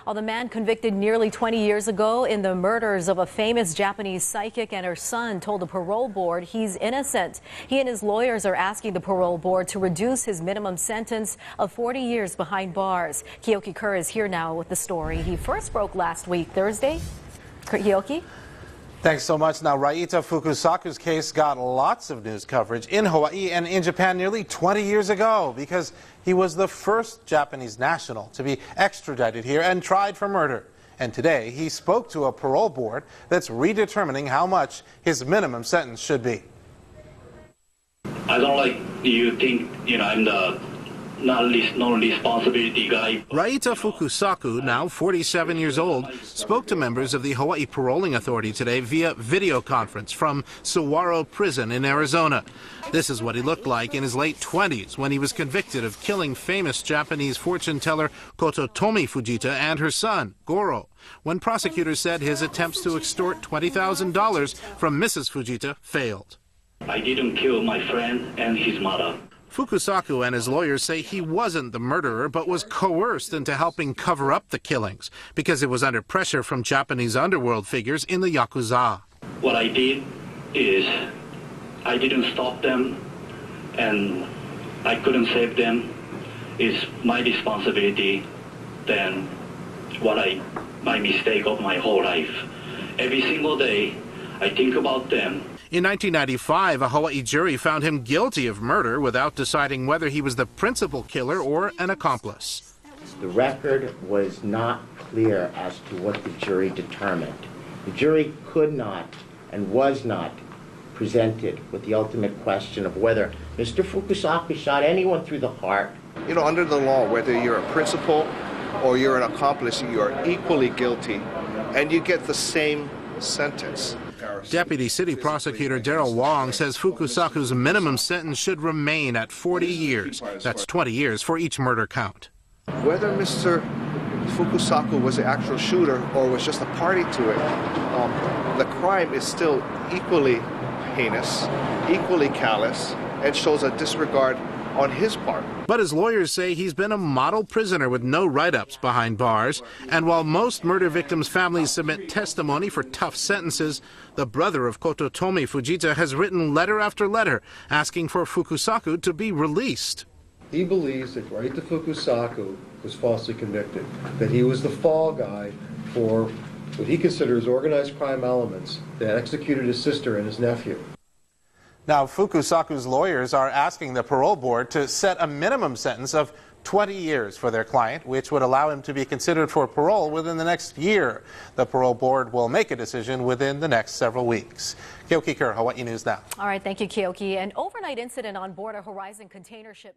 Well, the man convicted nearly 20 years ago in the murders of a famous Japanese psychic and her son told the parole board he's innocent. He and his lawyers are asking the parole board to reduce his minimum sentence of 40 years behind bars. Keoki Kerr is here now with the story. He first broke last week, Thursday. Keoki? Thanks so much. Now, Raita Fukusaku's case got lots of news coverage in Hawaii and in Japan nearly 20 years ago because he was the first Japanese national to be extradited here and tried for murder. And today, he spoke to a parole board that's redetermining how much his minimum sentence should be. I don't like you think, I'm the no responsibility guy. Raita Fukusaku, now 47 years old, spoke to members of the Hawaii Paroling Authority today via video conference from Saguaro Prison in Arizona. This is what he looked like in his late 20s when he was convicted of killing famous Japanese fortune teller Tomi Fujita and her son, Goro, when prosecutors said his attempts to extort $20,000 from Mrs. Fujita failed. I didn't kill my friend and his mother. Fukusaku and his lawyers say he wasn't the murderer, but was coerced into helping cover up the killings because it was under pressure from Japanese underworld figures in the Yakuza. What I did is I didn't stop them and I couldn't save them. It's my responsibility than my mistake of my whole life. Every single day I think about them. In 1995, a Hawaii jury found him guilty of murder without deciding whether he was the principal killer or an accomplice. The record was not clear as to what the jury determined. The jury could not and was not presented with the ultimate question of whether Mr. Fukusaku shot anyone through the heart. Under the law, whether you're a principal or you're an accomplice, you are equally guilty and you get the same sentence. Deputy City Prosecutor Darrell Wong says Fukusaku's minimum sentence should remain at 40 years. That's 20 years for each murder count. Whether Mr. Fukusaku was the actual shooter or was just a party to it, the crime is still equally heinous, equally callous, and shows a disregard on his part. But his lawyers say he's been a model prisoner with no write-ups behind bars. And while most murder victims' families submit testimony for tough sentences, the brother of Tomi Fujita has written letter after letter asking for Fukusaku to be released. He believes that Raita Fukusaku was falsely convicted, that he was the fall guy for what he considers organized crime elements that executed his sister and his nephew. Now, Fukusaku's lawyers are asking the parole board to set a minimum sentence of 20 years for their client, which would allow him to be considered for parole within the next year. The parole board will make a decision within the next several weeks. Keoki Kerr, Hawaii News Now. All right, thank you, Keoki. An overnight incident on board a Horizon container ship.